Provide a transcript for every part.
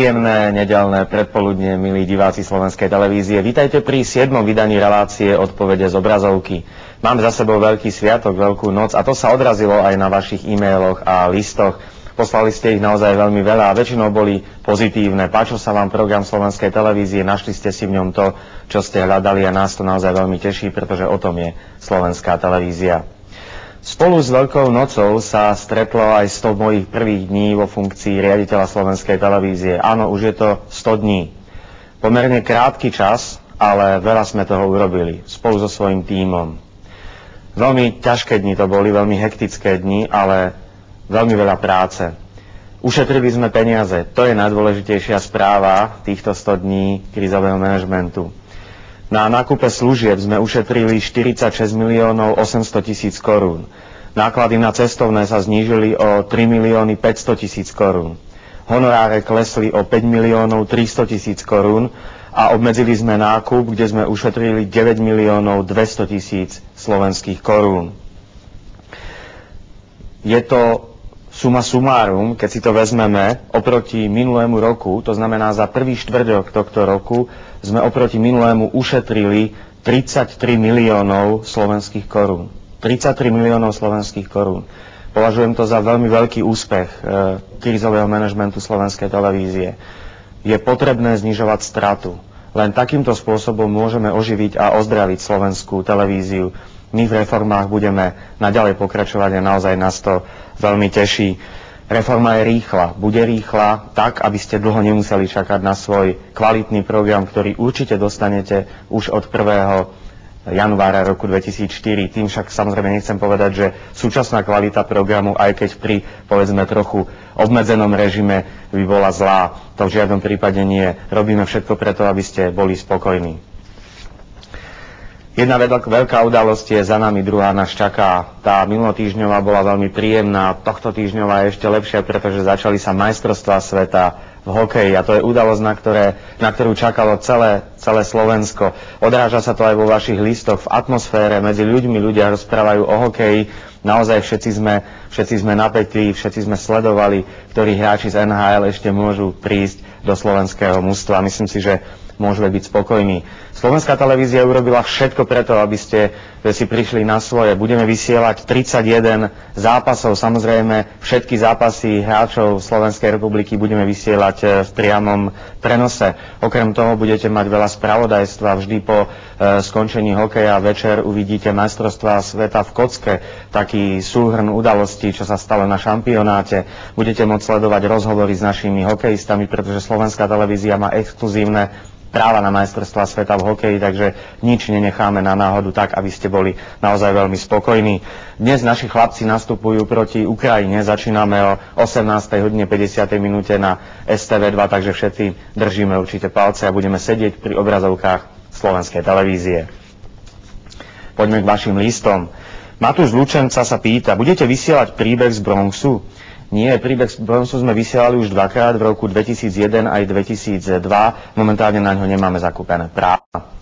Príjemné nedeľné predpoludne, milí diváci Slovenskej televízie. Vítajte pri 7. vydaní relácie Odpovede z obrazovky. Máme za sebou veľký sviatok, veľkú noc a to sa odrazilo aj na vašich e-mailoch a listoch. Poslali ste ich naozaj veľmi veľa a väčšinou boli pozitívne. Páčil sa vám program Slovenskej televízie, našli ste si v ňom to, čo ste hľadali a nás to naozaj veľmi teší, pretože o tom je Slovenská televízia. Spolu s Veľkou nocou sa stretlo aj 100 mojich prvých dní vo funkcii riaditeľa Slovenskej televízie. Áno, už je to 100 dní. Pomerne krátky čas, ale veľa sme toho urobili spolu so svojím tímom. Veľmi ťažké dni to boli, veľmi hektické dni, ale veľmi veľa práce. Ušetrili sme peniaze, to je najdôležitejšia správa týchto 100 dní krízového manažmentu. Na nákupe služieb sme ušetrili 46 miliónov 800 tisíc korún. Náklady na cestovné sa znížili o 3 milióny 500 tisíc korún. Honoráre klesli o 5 miliónov 300 tisíc korún a obmedzili sme nákup, kde sme ušetrili 9 miliónov 200 tisíc slovenských korún. Je to suma sumárum, keď si to vezmeme, oproti minulému roku, to znamená za prvý štvrtok tohto roku, sme oproti minulému ušetrili 33 miliónov slovenských korún. 33 miliónov slovenských korún. Považujem to za veľmi veľký úspech krízového manažmentu Slovenskej televízie. Je potrebné znižovať stratu. Len takýmto spôsobom môžeme oživiť a ozdraviť slovenskú televíziu. My v reformách budeme naďalej pokračovať a naozaj nás to veľmi teší. Reforma je rýchla, bude rýchla tak, aby ste dlho nemuseli čakať na svoj kvalitný program, ktorý určite dostanete už od 1. januára roku 2004. Tým však samozrejme nechcem povedať, že súčasná kvalita programu, aj keď pri, povedzme, trochu obmedzenom režime by bola zlá. To v žiadnom prípade nie. Robíme všetko preto, aby ste boli spokojní. Jedna veľká udalosť je za nami, druhá nás čaká. Tá minulotýždňová bola veľmi príjemná, tohto týždňová je ešte lepšia, pretože začali sa majstrovstvá sveta v hokeji a to je udalosť, na ktorú čakalo celé Slovensko. Odráža sa to aj vo vašich listoch, v atmosfére, medzi ľuďmi, ľudia rozprávajú o hokeji. Naozaj všetci sme napätí, všetci sme sledovali, ktorí hráči z NHL ešte môžu prísť do slovenského mužstva. Myslím si, že môžeme byť spokojní. Slovenská televízia urobila všetko preto, aby ste si prišli na svoje. Budeme vysielať 31 zápasov. Samozrejme, všetky zápasy hráčov Slovenskej republiky budeme vysielať v priamom prenose. Okrem toho budete mať veľa spravodajstva. Vždy po skončení hokeja večer uvidíte majstrovstvá sveta v kocke. Taký súhrn udalostí, čo sa stalo na šampionáte. Budete môcť sledovať rozhovory s našimi hokejistami, pretože Slovenská televízia má exkluzívne práva na majstrovstvá sveta v hokeji, takže nič nenecháme na náhodu tak, aby ste boli naozaj veľmi spokojní. Dnes naši chlapci nastupujú proti Ukrajine, začíname o 18:50 na STV2, takže všetci držíme určite palce a budeme sedieť pri obrazovkách Slovenskej televízie. Poďme k vašim listom. Matúš z Lučenca sa pýta, budete vysielať príbeh z Bronxu? Nie, príbeh z Bronxu sme vysielali už dvakrát, v roku 2001 aj 2002. Momentálne na ňo nemáme zakúpené práva.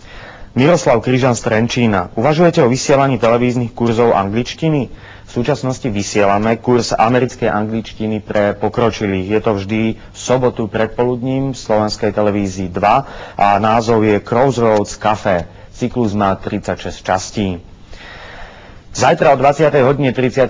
Miroslav Kryžan z Trenčína. Uvažujete o vysielaní televíznych kurzov angličtiny? V súčasnosti vysielame kurz americkej angličtiny pre pokročilých. Je to vždy v sobotu predpoludním v Slovenskej televízii 2 a názov je Crossroads Café. Cyklus má 36 častí. Zajtra o 20:30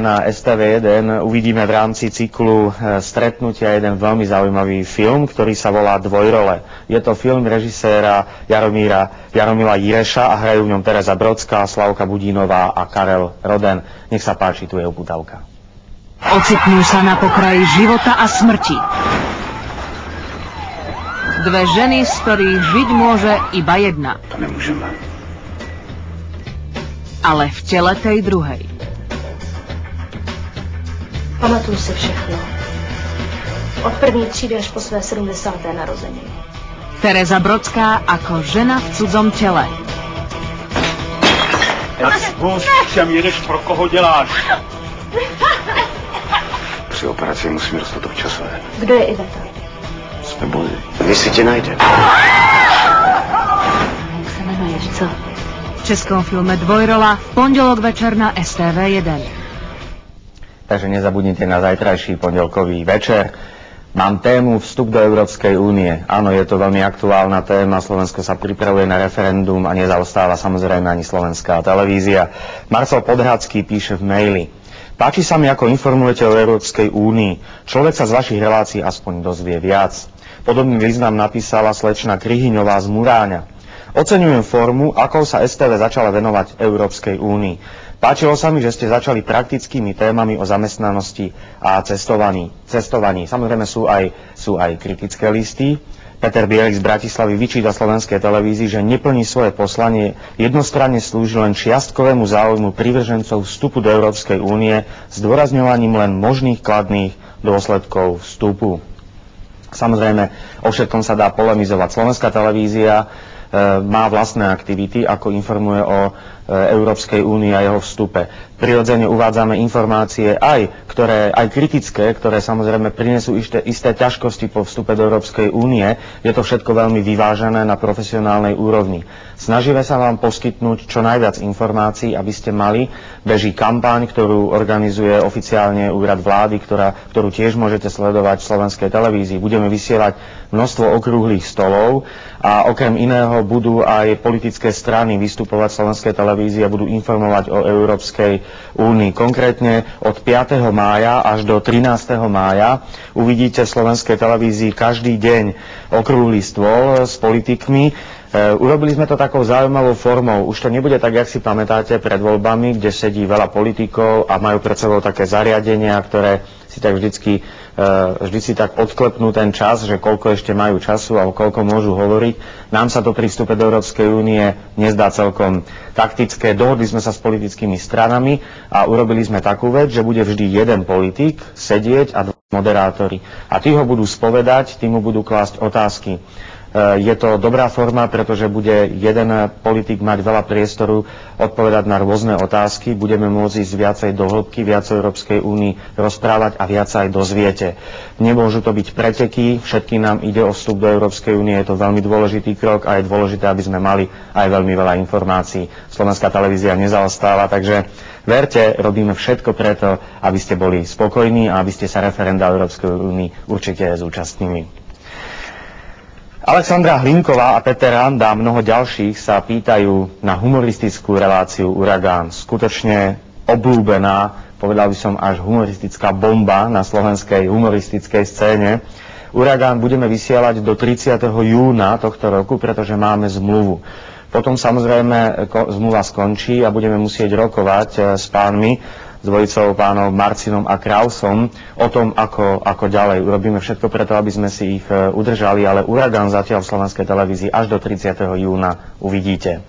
na STV1 uvidíme v rámci cyklu stretnutia jeden veľmi zaujímavý film, ktorý sa volá Dvojrole. Je to film režiséra Jaromila Jireša a hrajú v ňom Tereza Brodská, Slavka Budínová a Karel Roden. Nech sa páči, tu je uputavka. Ocitnú sa na pokraji života a smrti. Dve ženy, z ktorých žiť môže iba jedna. To nemôžeme. Ale v tele tej druhej. Pamatuju si všechno. Od první třídy až po své 70. narozeniny. Tereza Brodská ako žena v cudzom tele. Čem jedeš, pro koho děláš? Při operaci musíme dostat to včasové. Kdo je Iveta? Jsme boli. My si tě najdeme. Jak se jmenuješ, co? V českom filme Dvojrola v pondelok večer na STV1. Takže nezabudnite na zajtrajší pondelkový večer. Mám tému vstup do Európskej únie. Áno, je to veľmi aktuálna téma. Slovensko sa pripravuje na referendum a nezaostáva samozrejme ani slovenská televízia. Marcel Podhradský píše v maili: páči sa mi, ako informujete o Európskej únii. Človek sa z vašich relácií aspoň dozvie viac. Podobný list nám napísala slečna Kryhyňová z Muráňa. Oceňujem formu, akou sa STV začala venovať Európskej únii. Páčilo sa mi, že ste začali praktickými témami o zamestnanosti a cestovaní. Samozrejme sú aj kritické listy. Peter Bielik z Bratislavy vyčíta slovenskej televízii, že neplní svoje poslanie, jednostranne slúži len čiastkovému záujmu privržencov vstupu do Európskej únie s zdôrazňovaním len možných kladných dôsledkov vstupu. Samozrejme, o všetkom sa dá polemizovať. Slovenská televízia má vlastné aktivity, ako informuje o Európskej únii a jeho vstupe. Prirodzene uvádzame informácie aj kritické, ktoré samozrejme prinesú isté ťažkosti po vstupe do Európskej únie. Je to všetko veľmi vyvážené na profesionálnej úrovni. Snažíme sa vám poskytnúť čo najviac informácií, aby ste mali. Beží kampaň, ktorú organizuje oficiálne úrad vlády, ktorú tiež môžete sledovať v slovenskej televízii. Budeme vysielať množstvo okrúhlych stolov a okrem iného budú aj politické strany vystupovať v slovenskej televízii a budú informovať o Európskej únii. Konkrétne od 5. mája až do 13. mája uvidíte v slovenskej televízii každý deň okrúhly stôl s politikmi. Urobili sme to takou zaujímavou formou. Už to nebude tak, jak si pamätáte, pred voľbami, kde sedí veľa politikov a majú pred sebou také zariadenia, ktoré si tak vždy si tak odklepnú ten čas, že koľko ešte majú času a koľko môžu hovoriť. Nám sa to pri vstupe do Európskej únie nezdá celkom taktické. Dohodli sme sa s politickými stranami a urobili sme takú vec, že bude vždy jeden politik sedieť a dva moderátori. A tí ho budú spovedať, tí mu budú klásť otázky. Je to dobrá forma, pretože bude jeden politik mať veľa priestoru odpovedať na rôzne otázky. Budeme môcť ísť viacej do hĺbky, viac o Európskej únii rozprávať a viac aj dozviete. Nemôžu to byť preteky, všetkým nám ide o vstup do Európskej únie, je to veľmi dôležitý krok a je dôležité, aby sme mali aj veľmi veľa informácií. Slovenská televízia nezaostáva, takže verte, robíme všetko preto, aby ste boli spokojní a aby ste sa referenda o Európskej únii určite zúčastnili. Alexandra Hlinková a Peter Randa a mnoho ďalších sa pýtajú na humoristickú reláciu Uragán. Skutočne obľúbená, povedal by som až humoristická bomba na slovenskej humoristickej scéne. Uragán budeme vysielať do 30. júna tohto roku, pretože máme zmluvu. Potom samozrejme zmluva skončí a budeme musieť rokovať s pánmi, s dvojicou pánov Marcinom a Krausom o tom, ako ďalej. Urobíme všetko preto, aby sme si ich udržali, ale Uragán zatiaľ v slovenskej televízii až do 30. júna uvidíte.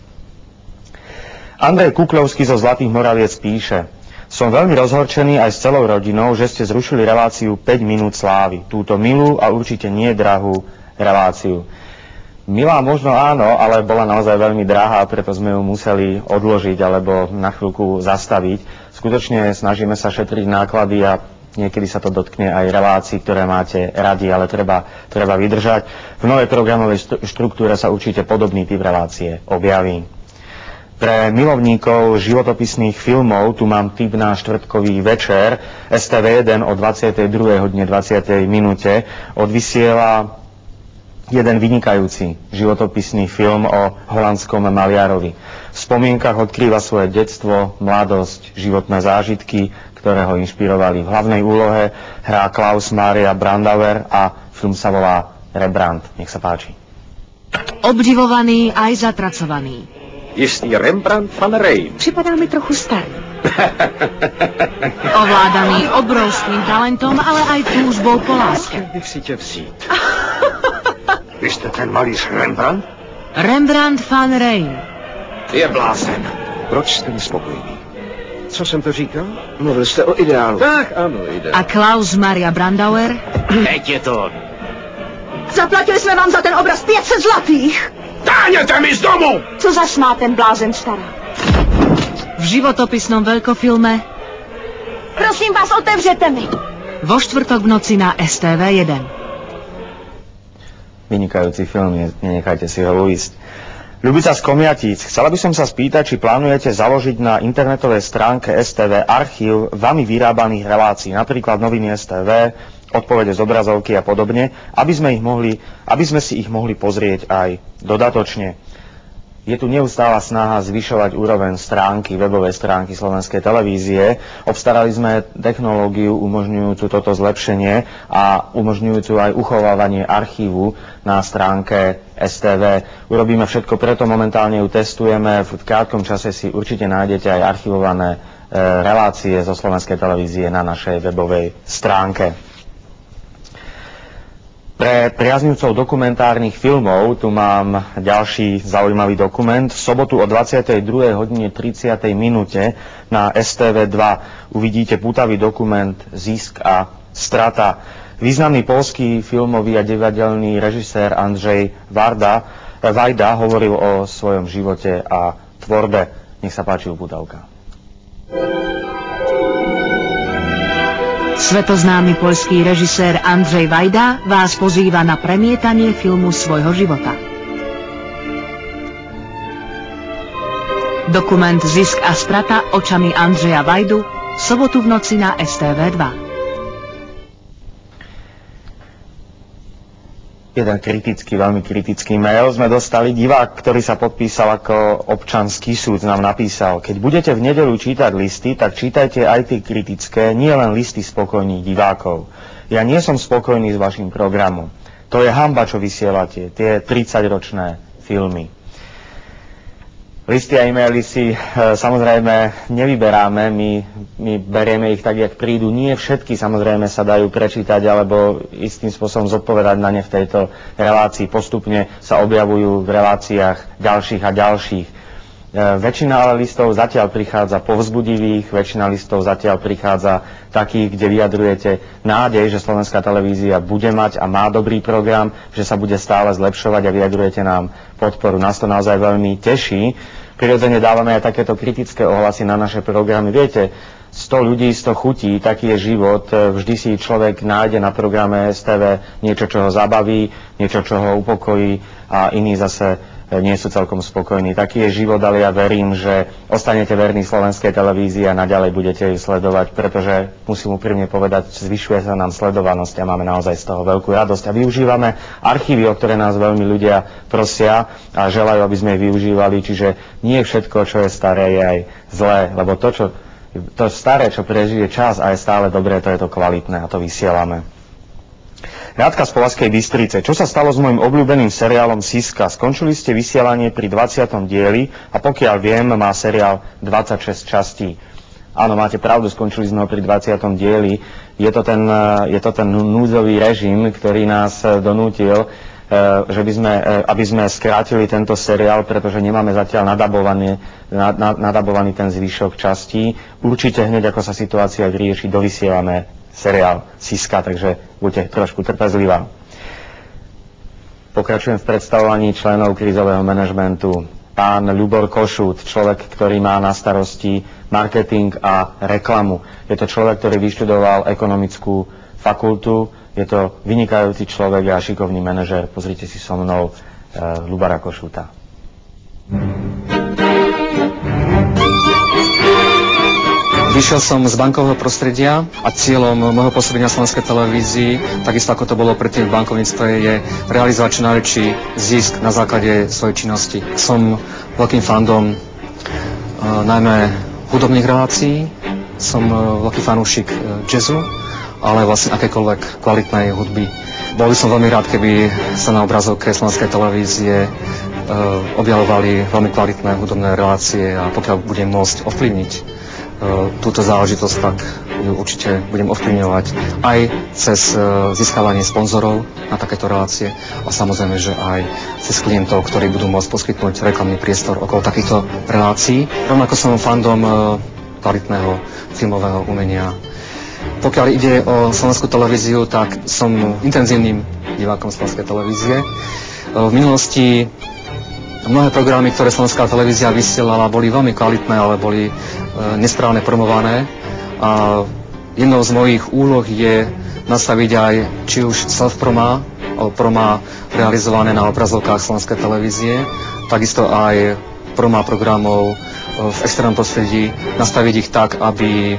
Andrej Kukľovský zo Zlatých Moraviec píše: som veľmi rozhorčený aj s celou rodinou, že ste zrušili reláciu 5 minút slávy. Túto milú a určite nie drahú reláciu. Milá možno áno, ale bola naozaj veľmi drahá, preto sme ju museli odložiť alebo na chvíľku zastaviť. Skutočne snažíme sa šetriť náklady a niekedy sa to dotkne aj relácií, ktoré máte radi, ale treba vydržať. V novej programovej štruktúre sa určite podobný typ relácie objaví. Pre milovníkov životopisných filmov tu mám tip na štvrtkový večer. STV1 o 22:20 odvysiela jeden vynikajúci životopisný film o holandskom maliarovi. V spomienkach odkrýva svoje detstvo, mladosť, životné zážitky, ktoré ho inšpirovali. V hlavnej úlohe hrá Klaus Maria Brandauer a film sa volá Rembrandt. Nech sa páči. Obdivovaný aj zatracovaný. Jistý Rembrandt van Rijn. Připadá mi trochu starý. Ovládaný obrovským talentom, ale aj túžbou po láske. Chtěl bych si tě vzít. Vy jste ten malíř Rembrandt? Rembrandt van Rijn. Je blázen. Proč jste nespokojný? Co jsem to říkal? Mluvil jste o ideálu. Tak, ano, ideál. A Klaus Maria Brandauer? Teď je to on. Zaplatili jsme vám za ten obraz 500 zlatých. Táněte mi z domu! Co zas má ten blázen stará? V životopisnom veľkofilme Prosím vás, otevřete mi. vo štvrtok v noci na STV1. Vynikajúci film, nenechajte si ho uísť. Ľubica z Komiatíc, chcela by som sa spýtať, či plánujete založiť na internetovej stránke STV archív vami vyrábaných relácií, napríklad noviny STV, odpovede z obrazovky a podobne, aby sme si ich mohli pozrieť aj dodatočne. Je tu neustála snaha zvyšovať úroveň webovej stránky Slovenskej televízie. Obstarali sme technológiu umožňujúcu toto zlepšenie a umožňujúcu aj uchovávanie archívu na stránke STV. Urobíme všetko preto, momentálne ju testujeme. V krátkom čase si určite nájdete aj archivované relácie zo Slovenskej televízie na našej webovej stránke. Pre priaznivcov dokumentárnych filmov tu mám ďalší zaujímavý dokument. V sobotu o 22:30 na STV2 uvidíte pútavý dokument Zisk a strata. Významný poľský filmový a divadelný režisér Andrzej Wajda hovoril o svojom živote a tvorbe. Nech sa páči upútavka. Svetoznámy poľský režisér Andrzej Wajda vás pozýva na premietanie filmu svojho života. Dokument Zisk a strata očami Andreja Wajdu v sobotu v noci na STV2. Jeden veľmi kritický mail sme dostali. Divák, ktorý sa podpísal ako občanský súd, nám napísal: keď budete v nedeľu čítať listy, tak čítajte aj tie kritické, nie len listy spokojných divákov. Ja nie som spokojný s vašim programom. To je hanba, čo vysielate, tie 30-ročné filmy. Listy a e-maily si samozrejme nevyberáme, my berieme ich tak, jak prídu. Nie všetky samozrejme sa dajú prečítať alebo istým spôsobom zodpovedať na ne v tejto relácii. Postupne sa objavujú v reláciách ďalších a ďalších. Väčšina ale listov zatiaľ prichádza povzbudivých, väčšina listov zatiaľ prichádza takých, kde vyjadrujete nádej, že Slovenská televízia bude mať a má dobrý program, že sa bude stále zlepšovať a vyjadrujete nám podporu. Nás to naozaj veľmi teší. Prirodzene dávame aj takéto kritické ohlasy na naše programy. Viete, 100 ľudí, 100 chutí, taký je život. Vždy si človek nájde na programe STV niečo, čo ho zabaví, niečo, čo ho upokojí a iní zase nie sú celkom spokojní. Taký je život, ale ja verím, že ostanete verní Slovenskej televízii a naďalej budete ju sledovať, pretože musím úprimne povedať, zvyšuje sa nám sledovanosť a máme naozaj z toho veľkú radosť. A využívame archívy, o ktoré nás veľmi ľudia prosia a želajú, aby sme ich využívali, čiže nie všetko, čo je staré, je aj zlé, lebo to staré, čo prežije čas a je stále dobré, to je to kvalitné a to vysielame. Radka z Považskej Bystrice. Čo sa stalo s môjim obľúbeným seriálom Siska? Skončili ste vysielanie pri 20. dieli a pokiaľ viem, má seriál 26 častí. Áno, máte pravdu, skončili sme ho pri 20. dieli. Je to ten núdzový režim, ktorý nás donútil, aby sme skrátili tento seriál, pretože nemáme zatiaľ nadabovaný ten zvyšok častí. Určite hneď, ako sa situácia vyrieši, dovysielame seriál Siska, takže buďte trošku trpezlivá. Pokračujem v predstavovaní členov krízového manažmentu. Pán Ľubor Košút, človek, ktorý má na starosti marketing a reklamu. Je to človek, ktorý vyštudoval ekonomickú fakultu. Je to vynikajúci človek a šikovný manažer. Pozrite si so mnou Ľubora Košúta. Vyšiel som z bankového prostredia a cieľom môjho pôsobenia v Slovenskej televízii, takisto ako to bolo predtým v bankovníctve, je realizovať čo najväčší zisk na základe svojej činnosti. Som veľkým fandom najmä hudobných relácií, som veľký fanúšik jazzu, ale vlastne akékoľvek kvalitnej hudby. Bol by som veľmi rád, keby sa na obrazovke Slovenskej televízie objavovali veľmi kvalitné hudobné relácie a pokiaľ budem môcť ovplyvniť túto záležitosť, tak ju určite budem ovplyvňovať aj cez získavanie sponzorov na takéto relácie a samozrejme, že aj cez klientov, ktorí budú môcť poskytnúť reklamný priestor okolo takýchto relácií. Rovnako som fandom kvalitného filmového umenia. Pokiaľ ide o Slovenskú televíziu, tak som intenzívnym divákom Slovenskej televízie. V minulosti mnohé programy, ktoré Slovenská televízia vysielala, boli veľmi kvalitné, ale boli nesprávne promované. A jednou z mojich úloh je nastaviť aj či už self-promá, alebo promá realizované na obrazovkách Slovenskej televízie, takisto aj promá programov v externom prostredí, nastaviť ich tak, aby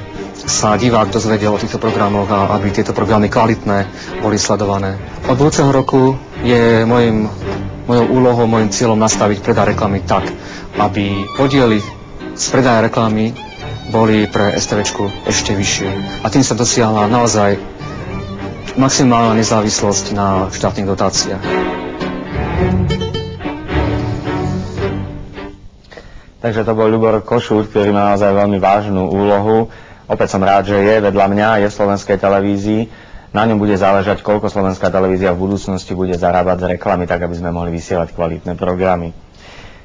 sa divák dozvedel o týchto programoch a aby tieto programy kvalitné boli sledované. Od budúceho roku je mojou úlohou, mojim cieľom nastaviť predaj reklamy tak, aby podiely z predaja reklamy boli pre STVčku ešte vyššie. A tým sa dosiahla naozaj maximálna nezávislosť na štátnych dotáciách. Takže to bol Ľubor Košút, ktorý má naozaj veľmi vážnu úlohu. Opäť som rád, že je vedľa mňa, je v slovenskej televízii. Na ňom bude záležať, koľko slovenská televízia v budúcnosti bude zarábať z reklamy, tak aby sme mohli vysielať kvalitné programy.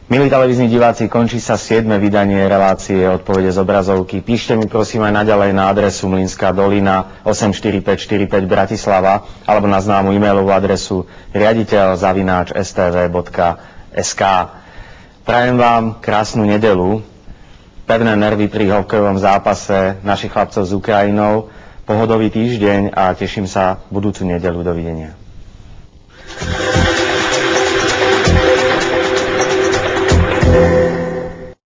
Milí televízni diváci, končí sa 7. vydanie relácie Odpovede z obrazovky. Píšte mi prosím aj naďalej na adresu Mlynská dolina 84545 Bratislava alebo na známu e-mailovú adresu riaditeľ@stv.sk. Prajem vám krásnu nedeľu, pevné nervy pri hokejovom zápase našich chlapcov s Ukrajinou, pohodový týždeň a teším sa budúcu nedeľu. Dovidenia.